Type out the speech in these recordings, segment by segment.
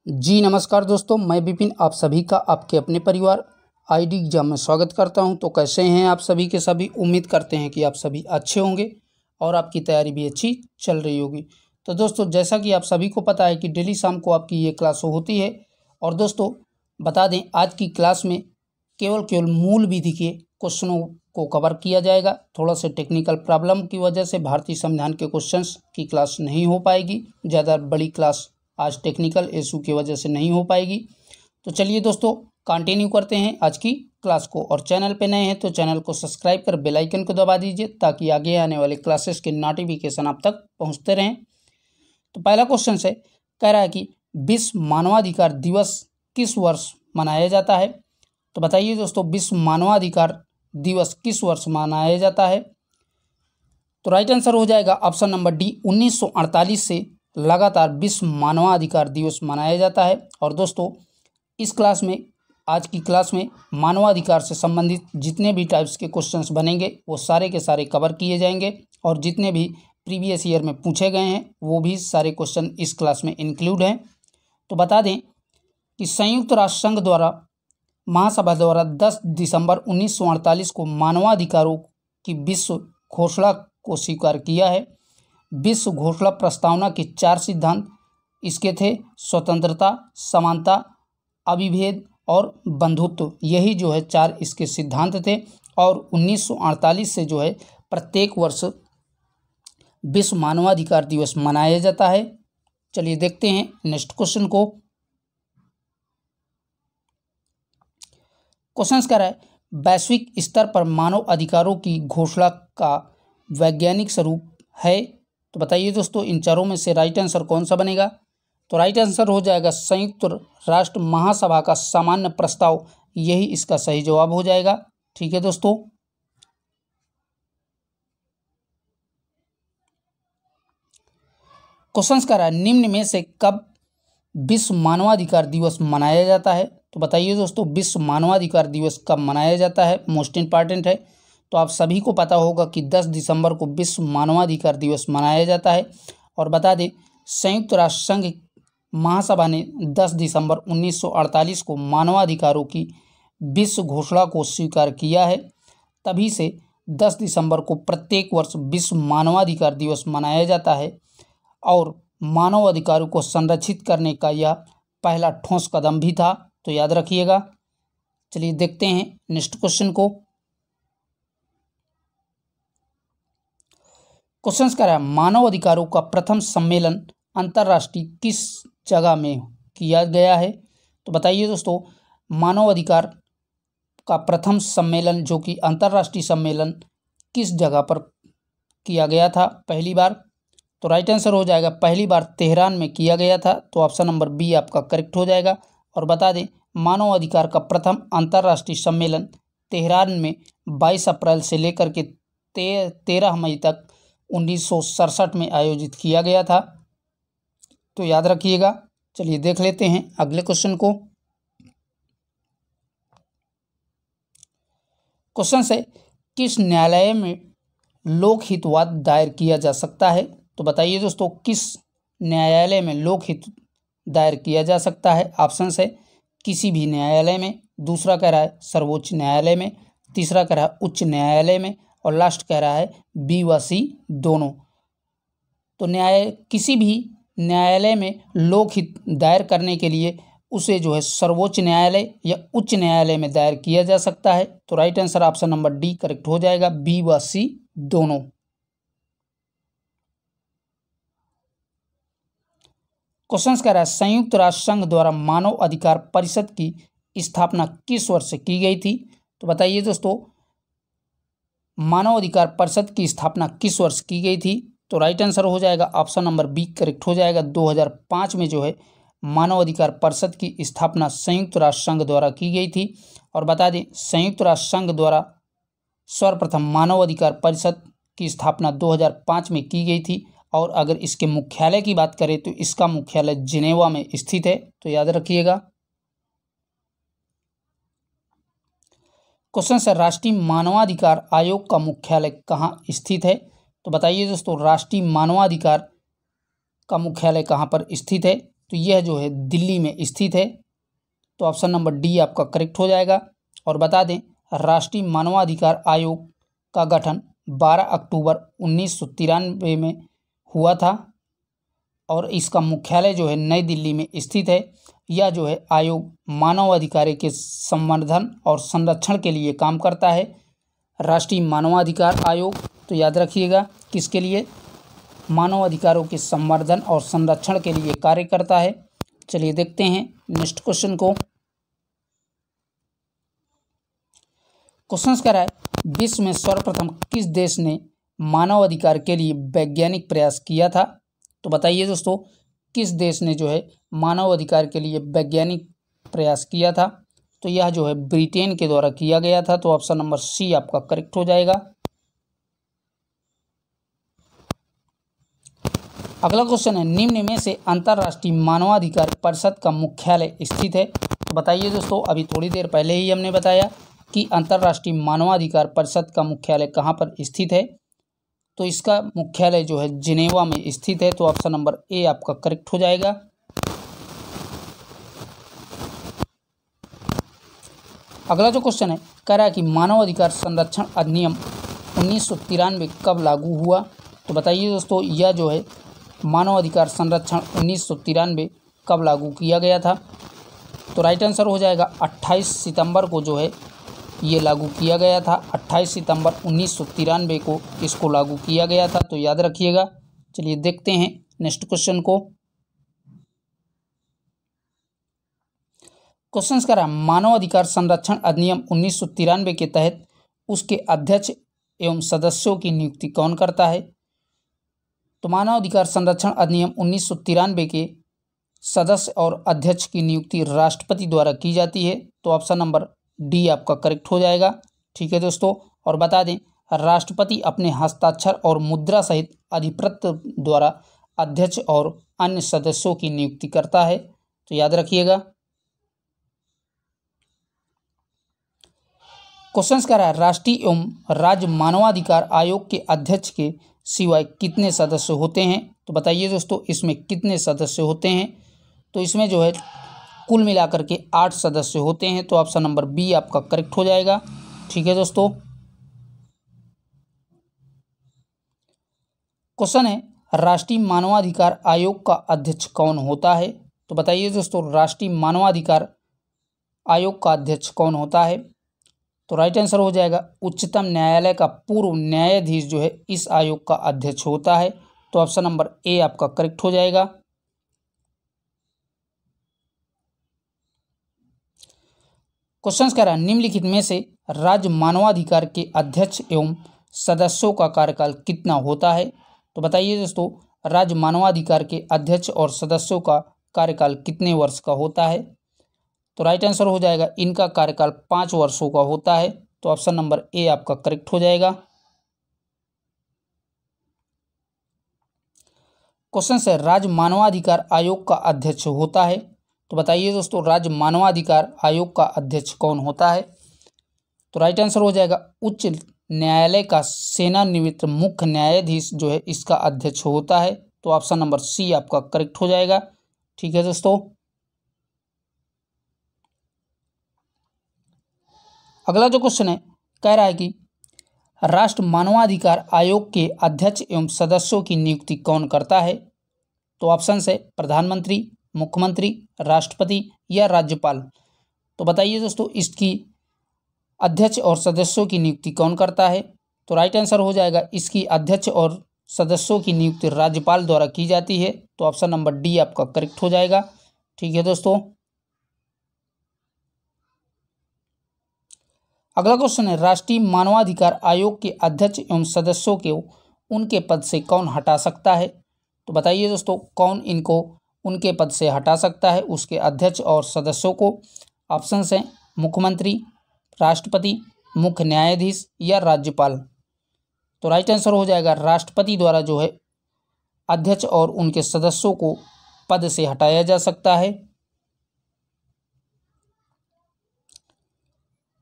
जी नमस्कार दोस्तों, मैं विपिन आप सभी का आपके अपने परिवार आईडी एग्जाम में स्वागत करता हूं। तो कैसे हैं आप सभी के सभी। उम्मीद करते हैं कि आप सभी अच्छे होंगे और आपकी तैयारी भी अच्छी चल रही होगी। तो दोस्तों, जैसा कि आप सभी को पता है कि डेली शाम को आपकी ये क्लास होती है। और दोस्तों बता दें, आज की क्लास में केवल मूल विधि के क्वेश्चनों को कवर किया जाएगा। थोड़ा सा टेक्निकल प्रॉब्लम की वजह से भारतीय संविधान के क्वेश्चंस की क्लास नहीं हो पाएगी। ज़्यादा बड़ी क्लास आज टेक्निकल इशू की वजह से नहीं हो पाएगी। तो चलिए दोस्तों, कंटिन्यू करते हैं आज की क्लास को। और चैनल पे नए हैं तो चैनल को सब्सक्राइब कर बेल आइकन को दबा दीजिए ताकि आगे आने वाले क्लासेस के नोटिफिकेशन आप तक पहुंचते रहें। तो पहला क्वेश्चन से कह रहा है कि विश्व मानवाधिकार दिवस किस वर्ष मनाया जाता है। तो बताइए दोस्तों, विश्व मानवाधिकार दिवस किस वर्ष मनाया जाता है। तो राइट आंसर हो जाएगा ऑप्शन नंबर डी, 1948 से लगातार विश्व मानवाधिकार दिवस मनाया जाता है। और दोस्तों इस क्लास में, आज की क्लास में मानवाधिकार से संबंधित जितने भी टाइप्स के क्वेश्चंस बनेंगे वो सारे के सारे कवर किए जाएंगे। और जितने भी प्रीवियस ईयर में पूछे गए हैं वो भी सारे क्वेश्चन इस क्लास में इंक्लूड हैं। तो बता दें कि संयुक्त राष्ट्र संघ द्वारा महासभा द्वारा 10 दिसंबर 1948 को मानवाधिकारों की विश्व घोषणा को स्वीकार किया है। विश्व घोषणा प्रस्तावना के 4 सिद्धांत इसके थे: स्वतंत्रता, समानता, अविभेद और बंधुत्व। यही जो है 4 इसके सिद्धांत थे। और 1948 से जो है प्रत्येक वर्ष विश्व मानवाधिकार दिवस मनाया जाता है। चलिए देखते हैं नेक्स्ट क्वेश्चन को। क्वेश्चन कह रहा है, वैश्विक स्तर पर मानव अधिकारों की घोषणा का वैज्ञानिक स्वरूप है। तो बताइए दोस्तों, इन चारों में से राइट आंसर कौन सा बनेगा। तो राइट आंसर हो जाएगा संयुक्त राष्ट्र महासभा का सामान्य प्रस्ताव। यही इसका सही जवाब हो जाएगा। ठीक है दोस्तों। क्वेश्चन कह रहा है, निम्न में से कब विश्व मानवाधिकार दिवस मनाया जाता है। तो बताइए दोस्तों, विश्व मानवाधिकार दिवस कब मनाया जाता है। मोस्ट इंपॉर्टेंट है। तो आप सभी को पता होगा कि 10 दिसंबर को विश्व मानवाधिकार दिवस मनाया जाता है। और बता दें, संयुक्त राष्ट्र संघ महासभा ने 10 दिसंबर 1948 को मानवाधिकारों की विश्व घोषणा को स्वीकार किया है। तभी से 10 दिसंबर को प्रत्येक वर्ष विश्व मानवाधिकार दिवस मनाया जाता है। और मानव अधिकारों को संरक्षित करने का यह पहला ठोस कदम भी था। तो याद रखिएगा। चलिए देखते हैं नेक्स्ट क्वेश्चन को। क्वेश्चन कह रहा है, मानव अधिकारों का प्रथम सम्मेलन अंतर्राष्ट्रीय किस जगह में किया गया है। तो बताइए दोस्तों, मानव अधिकार का प्रथम सम्मेलन जो कि अंतर्राष्ट्रीय सम्मेलन किस जगह पर किया गया था पहली बार। तो राइट आंसर हो जाएगा पहली बार तेहरान में किया गया था। तो ऑप्शन नंबर बी आपका करेक्ट हो जाएगा। और बता दें, मानव अधिकार का प्रथम अंतर्राष्ट्रीय सम्मेलन तेहरान में 22 अप्रैल से लेकर के 13 मई तक 1967 में आयोजित किया गया था। तो याद रखिएगा। चलिए देख लेते हैं अगले क्वेश्चन को। क्वेश्चन से, किस न्यायालय में लोकहितवाद दायर किया जा सकता है। तो बताइए दोस्तों, किस न्यायालय में लोकहित दायर किया जा सकता है। ऑप्शन है किसी भी न्यायालय में, दूसरा कह रहा है सर्वोच्च न्यायालय में, तीसरा कह रहा है उच्च न्यायालय में, और लास्ट कह रहा है बी व सी दोनों। तो किसी भी न्यायालय में लोकहित दायर करने के लिए उसे जो है सर्वोच्च न्यायालय या उच्च न्यायालय में दायर किया जा सकता है। तो right answer option number D correct हो जाएगा, बी व सी दोनों। क्वेश्चन कह रहा है, संयुक्त राष्ट्र संघ द्वारा मानव अधिकार परिषद की स्थापना किस वर्ष से की गई थी। तो बताइए दोस्तों, मानव अधिकार परिषद की स्थापना किस वर्ष की गई थी। तो राइट आंसर हो जाएगा ऑप्शन नंबर बी करेक्ट हो जाएगा, 2005 में जो है मानव अधिकार परिषद की स्थापना संयुक्त राष्ट्र संघ द्वारा की गई थी। और बता दें, संयुक्त राष्ट्र संघ द्वारा सर्वप्रथम मानव अधिकार परिषद की स्थापना 2005 में की गई थी। और अगर इसके मुख्यालय की बात करें तो इसका मुख्यालय जिनेवा में स्थित है। तो याद रखिएगा। क्वेश्चन है, राष्ट्रीय मानवाधिकार आयोग का मुख्यालय कहाँ स्थित है। तो बताइए दोस्तों, राष्ट्रीय मानवाधिकार का मुख्यालय कहाँ पर स्थित है। तो यह जो है दिल्ली में स्थित है। तो ऑप्शन नंबर डी आपका करेक्ट हो जाएगा। और बता दें राष्ट्रीय मानवाधिकार आयोग का गठन 12 अक्टूबर 1993 में हुआ था और इसका मुख्यालय जो है नई दिल्ली में स्थित है। यह जो है आयोग मानवाधिकारों के संवर्धन और संरक्षण के लिए काम करता है। राष्ट्रीय मानवाधिकार आयोग तो याद रखिएगा किसके लिए, मानवाधिकारों के संवर्धन और संरक्षण के लिए कार्य करता है। चलिए देखते हैं नेक्स्ट क्वेश्चन को। क्वेश्चन कह रहा है विश्व में सर्वप्रथम किस देश ने मानवाधिकार के लिए वैज्ञानिक प्रयास किया था। तो बताइए दोस्तों किस देश ने जो है मानवाधिकार के लिए वैज्ञानिक प्रयास किया था। तो यह जो है ब्रिटेन के द्वारा किया गया था। तो ऑप्शन नंबर सी आपका करेक्ट हो जाएगा। अगला क्वेश्चन है निम्न में से अंतर्राष्ट्रीय मानवाधिकार परिषद का मुख्यालय स्थित है। तो बताइए दोस्तों अभी थोड़ी देर पहले ही हमने बताया कि अंतर्राष्ट्रीय मानवाधिकार परिषद का मुख्यालय कहाँ पर स्थित है। तो इसका मुख्यालय जो है जिनेवा में स्थित है। तो ऑप्शन नंबर ए आपका करेक्ट हो जाएगा। अगला जो क्वेश्चन है कह रहा है कि मानवाधिकार संरक्षण अधिनियम 1993 कब लागू हुआ। तो बताइए दोस्तों यह जो है मानवाधिकार संरक्षण 1993 कब लागू किया गया था। तो राइट आंसर हो जाएगा 28 सितंबर को जो है ये लागू किया गया था। 28 सितंबर 1993 को इसको लागू किया गया था। तो याद रखिएगा। चलिए देखते हैं नेक्स्ट क्वेश्चन को। क्वेश्चन कह रहा है मानवाधिकार संरक्षण अधिनियम 1993 के तहत उसके अध्यक्ष एवं सदस्यों की नियुक्ति कौन करता है। तो मानवाधिकार संरक्षण अधिनियम 1993 के सदस्य और अध्यक्ष की नियुक्ति राष्ट्रपति द्वारा की जाती है। तो ऑप्शन नंबर डी आपका करेक्ट हो जाएगा। ठीक है दोस्तों। और बता दें राष्ट्रपति अपने हस्ताक्षर और मुद्रा सहित अधिपत्र द्वारा अध्यक्ष और अन्य सदस्यों की नियुक्ति करता है। तो याद रखिएगा। क्वेश्चन कह रहा है राष्ट्रीय एवं राज्य मानवाधिकार आयोग के अध्यक्ष के सिवाय कितने सदस्य होते हैं। तो बताइए दोस्तों इसमें कितने सदस्य होते हैं। तो इसमें जो है कुल मिलाकर के 8 सदस्य होते हैं। तो ऑप्शन नंबर बी आपका करेक्ट हो जाएगा। ठीक है दोस्तों। क्वेश्चन है राष्ट्रीय मानवाधिकार आयोग का अध्यक्ष कौन होता है। तो बताइए दोस्तों राष्ट्रीय मानवाधिकार आयोग का अध्यक्ष कौन होता है। तो राइट आंसर हो जाएगा उच्चतम न्यायालय का पूर्व न्यायाधीश जो है इस आयोग का अध्यक्ष होता है। तो ऑप्शन नंबर ए आपका करेक्ट हो जाएगा। क्वेश्चन कह रहा है निम्नलिखित में से राज्य मानवाधिकार के अध्यक्ष एवं सदस्यों का कार्यकाल कितना होता है। तो बताइए दोस्तों राज्य मानवाधिकार के अध्यक्ष और सदस्यों का कार्यकाल कितने वर्ष का होता है। तो राइट आंसर हो जाएगा इनका कार्यकाल 5 वर्षों का होता है। तो ऑप्शन नंबर ए आपका करेक्ट हो जाएगा। क्वेश्चन से राज्य मानवाधिकार आयोग का अध्यक्ष होता है। तो बताइए दोस्तों राज्य मानवाधिकार आयोग का अध्यक्ष कौन होता है। तो राइट आंसर हो जाएगा उच्च न्यायालय का सेवानिवृत्त मुख्य न्यायाधीश जो है इसका अध्यक्ष होता है। तो ऑप्शन नंबर सी आपका करेक्ट हो जाएगा। ठीक है दोस्तों। अगला जो क्वेश्चन है कह रहा है कि राष्ट्र मानवाधिकार आयोग के अध्यक्ष एवं सदस्यों की नियुक्ति कौन करता है। तो ऑप्शन है प्रधानमंत्री, मुख्यमंत्री, राष्ट्रपति या राज्यपाल। तो बताइए दोस्तों इसकी अध्यक्ष और सदस्यों की नियुक्ति कौन करता है। तो राइट आंसर हो जाएगा इसकी अध्यक्ष और सदस्यों की नियुक्ति राज्यपाल द्वारा की जाती है। तो ऑप्शन नंबर डी आपका करेक्ट हो जाएगा। ठीक है दोस्तों। अगला क्वेश्चन है राष्ट्रीय मानवाधिकार आयोग के अध्यक्ष एवं सदस्यों को उनके पद से कौन हटा सकता है। तो बताइए दोस्तों कौन इनको उनके पद से हटा सकता है उसके अध्यक्ष और सदस्यों को। ऑप्शन हैं मुख्यमंत्री, राष्ट्रपति, मुख्य न्यायाधीश या राज्यपाल। तो राइट आंसर हो जाएगा राष्ट्रपति द्वारा जो है अध्यक्ष और उनके सदस्यों को पद से हटाया जा सकता है।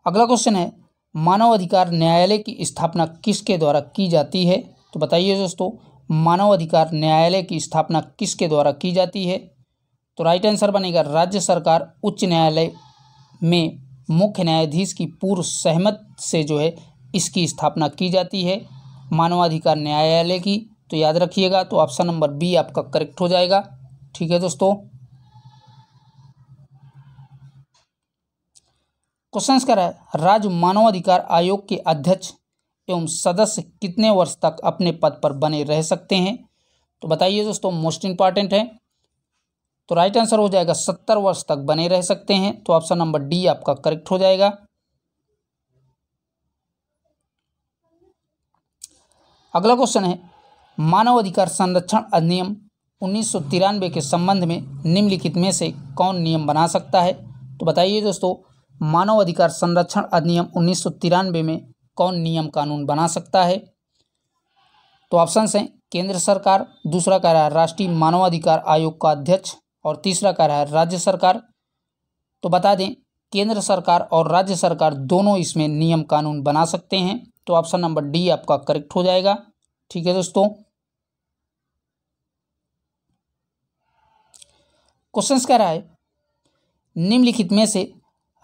अगला क्वेश्चन है मानवाधिकार न्यायालय की स्थापना किसके द्वारा की जाती है। तो बताइए दोस्तों मानवाधिकार न्यायालय की स्थापना किसके द्वारा की जाती है। तो राइट आंसर बनेगा राज्य सरकार उच्च न्यायालय में मुख्य न्यायाधीश की पूर्व सहमत से जो है इसकी स्थापना की जाती है, मानवाधिकार न्यायालय की। तो याद रखिएगा, तो ऑप्शन नंबर बी आपका करेक्ट हो जाएगा। ठीक है दोस्तों, क्वेश्चन कह रहा है राज्य मानवाधिकार आयोग के अध्यक्ष एवं सदस्य कितने वर्ष तक अपने पद पर बने रह सकते हैं? तो बताइए दोस्तों, मोस्ट इंपॉर्टेंट है। तो राइट आंसर हो जाएगा 70 वर्ष तक बने रह सकते हैं। तो ऑप्शन नंबर डी आपका करेक्ट हो जाएगा। अगला क्वेश्चन है मानव अधिकार संरक्षण अधिनियम 1993 के संबंध में निम्नलिखित में से कौन नियम बना सकता है? तो बताइए दोस्तों, मानव अधिकार संरक्षण अधिनियम 1993 में कौन नियम कानून बना सकता है? तो ऑप्शन हैं केंद्र सरकार, दूसरा कह रहा है राष्ट्रीय मानवाधिकार आयोग का अध्यक्ष, और तीसरा कह रहा है राज्य सरकार। तो बता दें, केंद्र सरकार और राज्य सरकार दोनों इसमें नियम कानून बना सकते हैं। तो ऑप्शन नंबर डी आपका करेक्ट हो जाएगा। ठीक है दोस्तों, क्वेश्चन कह रहा है निम्नलिखित में से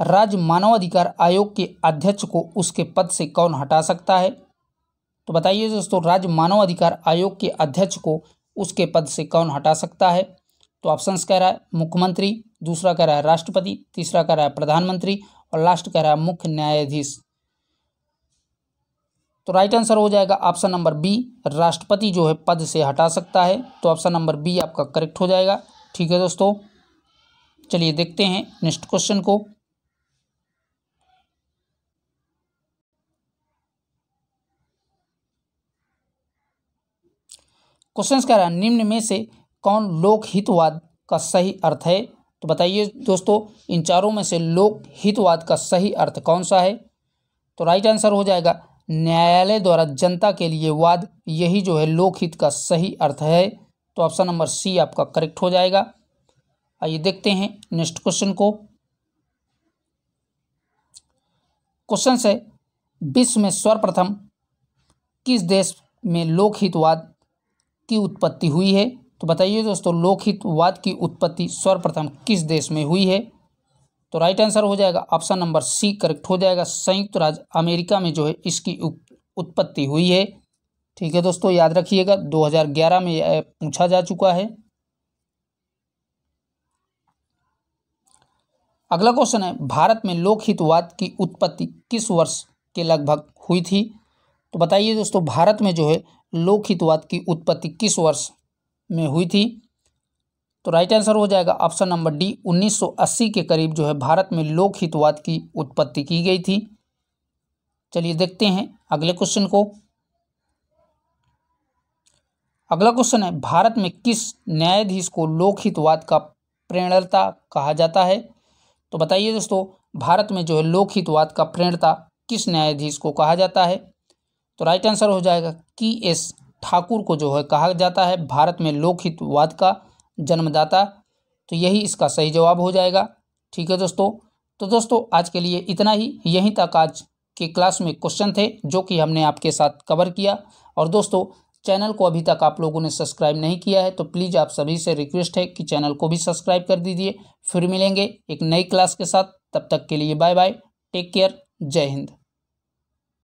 राज्य मानवाधिकार आयोग के अध्यक्ष को उसके पद से कौन हटा सकता है? तो बताइए दोस्तों, राज्य मानवाधिकार आयोग के अध्यक्ष को उसके पद से कौन हटा सकता है? तो ऑप्शंस कह रहा है मुख्यमंत्री, दूसरा कह रहा है राष्ट्रपति, तीसरा कह रहा है प्रधानमंत्री, और लास्ट कह रहा है मुख्य न्यायाधीश। तो राइट आंसर हो जाएगा ऑप्शन नंबर बी, राष्ट्रपति जो है पद से हटा सकता है। तो ऑप्शन नंबर बी आपका करेक्ट हो जाएगा। ठीक है दोस्तों, चलिए देखते हैं नेक्स्ट क्वेश्चन को। क्वेश्चन कह रहा है निम्न में से कौन लोकहितवाद का सही अर्थ है? तो बताइए दोस्तों, इन चारों में से लोकहितवाद का सही अर्थ कौन सा है? तो राइट आंसर हो जाएगा न्यायालय द्वारा जनता के लिए वाद, यही जो है लोकहित का सही अर्थ है। तो ऑप्शन नंबर सी आपका करेक्ट हो जाएगा। आइए देखते हैं नेक्स्ट क्वेश्चन को। क्वेश्चन है विश्व में सर्वप्रथम किस देश में लोकहितवाद की उत्पत्ति हुई है? तो बताइए दोस्तों, लोकहितवाद की उत्पत्ति सर्वप्रथम किस देश में हुई है? तो राइट आंसर हो जाएगा ऑप्शन नंबर सी करेक्ट हो जाएगा, संयुक्त राज्य अमेरिका में जो है इसकी उत्पत्ति हुई है। ठीक है दोस्तों, याद रखिएगा 2011 में यह पूछा जा चुका है। अगला क्वेश्चन है भारत में लोकहितवाद की उत्पत्ति किस वर्ष के लगभग हुई थी? तो बताइए दोस्तों, भारत में जो है लोकहितवाद की उत्पत्ति किस वर्ष में हुई थी? तो राइट आंसर हो जाएगा ऑप्शन नंबर डी, 1980 के करीब जो है भारत में लोकहितवाद की उत्पत्ति की गई थी। चलिए देखते हैं अगले क्वेश्चन को। अगला क्वेश्चन है भारत में किस न्यायाधीश को लोकहितवाद का प्रणेता कहा जाता है? तो बताइए दोस्तों, भारत में जो है लोकहितवाद का प्रणेता किस न्यायाधीश को कहा जाता है? तो राइट आंसर हो जाएगा कि एस ठाकुर को जो है कहा जाता है भारत में लोकहितवाद का जन्मदाता। तो यही इसका सही जवाब हो जाएगा। ठीक है दोस्तों, तो दोस्तों आज के लिए इतना ही। यहीं तक आज के क्लास में क्वेश्चन थे जो कि हमने आपके साथ कवर किया। और दोस्तों, चैनल को अभी तक आप लोगों ने सब्सक्राइब नहीं किया है तो प्लीज़ आप सभी से रिक्वेस्ट है कि चैनल को भी सब्सक्राइब कर दीजिए। फिर मिलेंगे एक नई क्लास के साथ, तब तक के लिए बाय बाय, टेक केयर, जय हिंद।